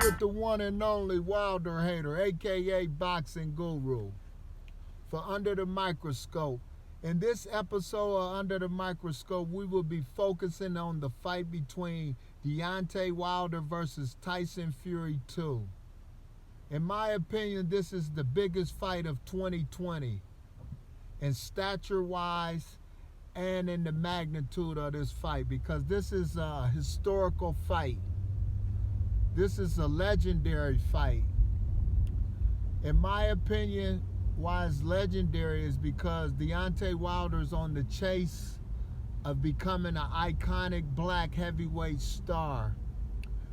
with the one and only Wilder Hater, aka Boxing Guru, for Under the Microscope. In this episode of Under the Microscope, we will be focusing on the fight between Deontay Wilder versus Tyson Fury2. In my opinion, this is the biggest fight of 2020 in stature-wise and in the magnitude of this fight, because this is a historical fight. This is a legendary fight. In my opinion, why it's legendary is because Deontay Wilder's on the chase of becoming an iconic black heavyweight star,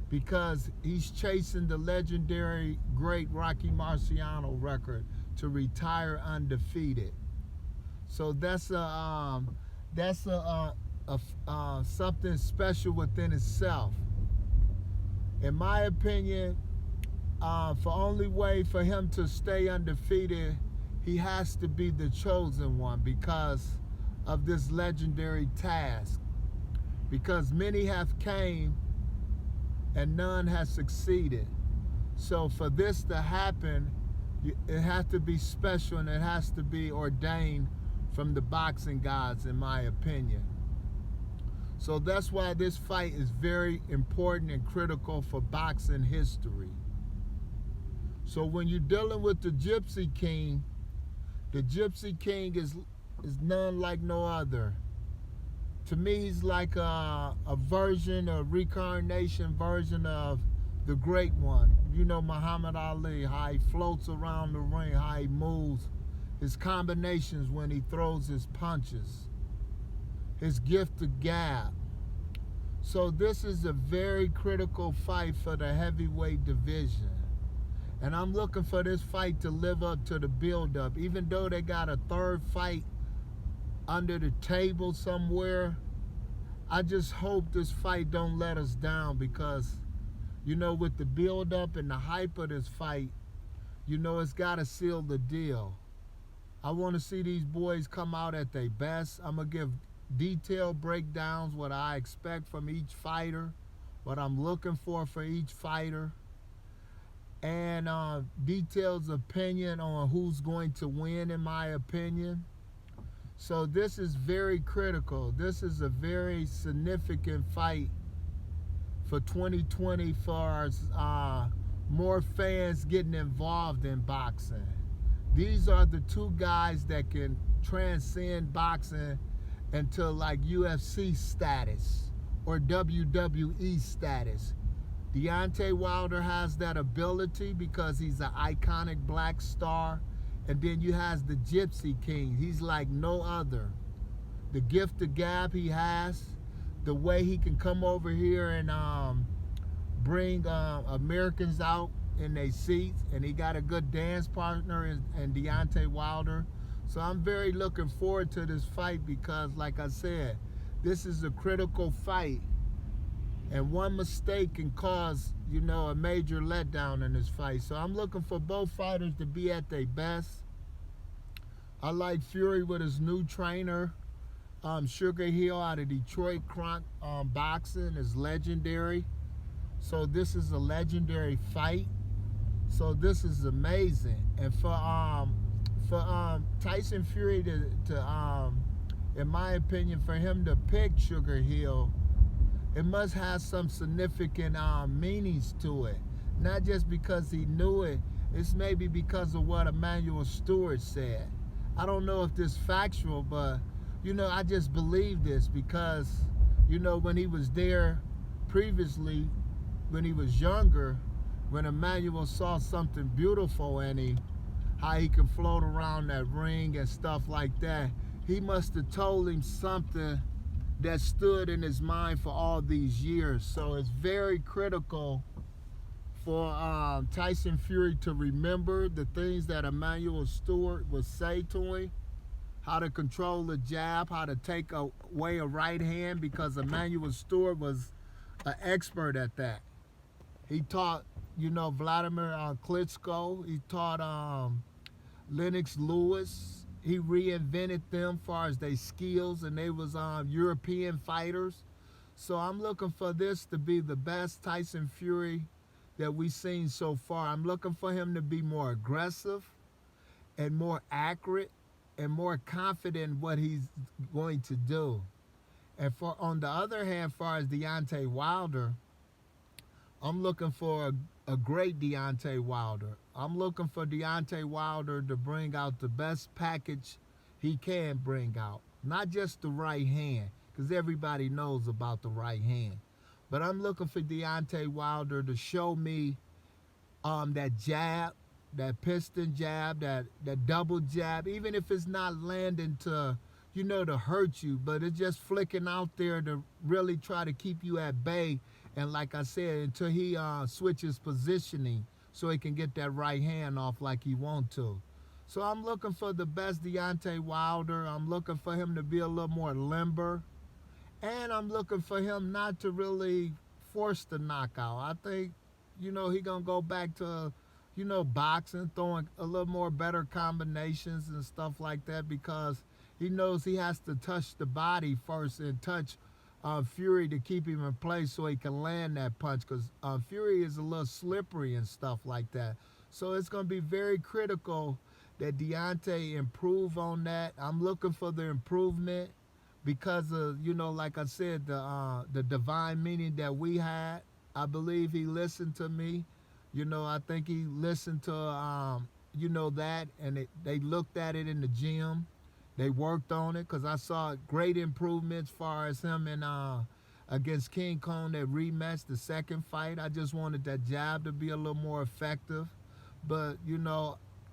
because he's chasing the legendary great Rocky Marciano record to retire undefeated. So that's something special within itself. In my opinion, for only way for him to stay undefeated, he has to be the chosen one because of this legendary task. Because many have came and none has succeeded. So for this to happen, it has to be special and it has to be ordained from the boxing gods, in my opinion. So that's why this fight is very important and critical for boxing history. So when you're dealing with the Gypsy King is none like no other. To me, he's like a reincarnation version of the great one. You know, Muhammad Ali, how he floats around the ring, how he moves, his combinations when he throws his punches, his gift of gab. So this is a very critical fight for the heavyweight division. And I'm looking for this fight to live up to the build-up. Even though they got a third fight under the table somewhere, I just hope this fight don't let us down, because, you know, with the build-up and the hype of this fight, you know, it's got to seal the deal. I want to see these boys come out at their best. I'm going to give detailed breakdowns, what I expect from each fighter, what I'm looking for each fighter, and detailed opinion on who's going to win, in my opinion. So this is very critical. This is a very significant fight for 2020 for more fans getting involved in boxing. These are the two guys that can transcend boxing into like UFC status or WWE status. Deontay Wilder has that ability because he's an iconic black star. And then you have the Gypsy King. He's like no other. The gift of gab he has, the way he can come over here and bring Americans out in their seats, and he got a good dance partner in Deontay Wilder. So I'm very looking forward to this fight because, like I said, this is a critical fight. And one mistake can cause, you know, a major letdown in this fight. So I'm looking for both fighters to be at their best. I like Fury with his new trainer, Sugar Hill out of Detroit. Boxing is legendary. So this is a legendary fight. So this is amazing. And for Tyson Fury to in my opinion, for him to pick Sugar Hill, it must have some significant meanings to it. Not just because he knew it, it's maybe because of what Emanuel Stewart said. I don't know if this is factual, but, you know, I just believe this because, you know, when he was there previously, when he was younger, when Emanuel saw something beautiful in him, how he can float around that ring and stuff like that, he must have told him something that stood in his mind for all these years. So it's very critical for Tyson Fury to remember the things that Emanuel Stewart would say to him, how to control the jab, how to take away a right hand, because Emanuel Stewart was an expert at that. He taught, you know, Vladimir Klitschko. He taught Lennox Lewis. He reinvented them as far as their skills, and they was European fighters. So I'm looking for this to be the best Tyson Fury that we've seen so far. I'm looking for him to be more aggressive and more accurate and more confident in what he's going to do. And for on the other hand, as far as Deontay Wilder, I'm looking for a great Deontay Wilder. I'm looking for Deontay Wilder to bring out the best package he can bring out. Not just the right hand, because everybody knows about the right hand. But I'm looking for Deontay Wilder to show me that jab, that piston jab, that double jab, even if it's not landing to, to hurt you, but it's just flicking out there to really try to keep you at bay. And like I said, until he switches positioning so he can get that right hand off like he wants to. So I'm looking for the best Deontay Wilder. I'm looking for him to be a little more limber. And I'm looking for him not to really force the knockout. I think, he going to go back to, boxing, throwing a little more better combinations and stuff like that, because he knows he has to touch the body first and touch Fury to keep him in place so he can land that punch, because Fury is a little slippery and stuff like that. So it's going to be very critical that Deontay improve on that. I'm looking for the improvement because of, like I said, the divine meeting that we had. I believe he listened to me. I think he listened to, that, and they looked at it in the gym. They worked on it, because I saw great improvements as far as him and against King Kong, that rematch, the second fight. I just wanted that jab to be a little more effective. But,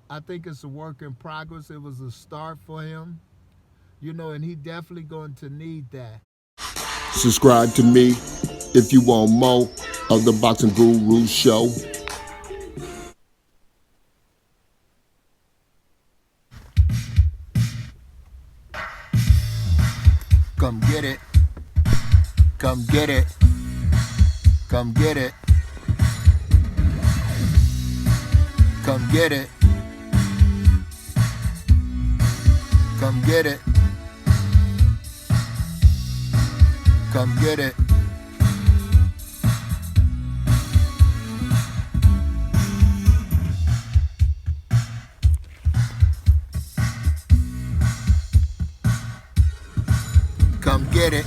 I think it's a work in progress. It was a start for him, and he definitely going to need that. Subscribe to me if you want more of the Boxing Guru Show. Come get it. Come get it. Come get it. Come get it. Come get it. Come get it. Come get it.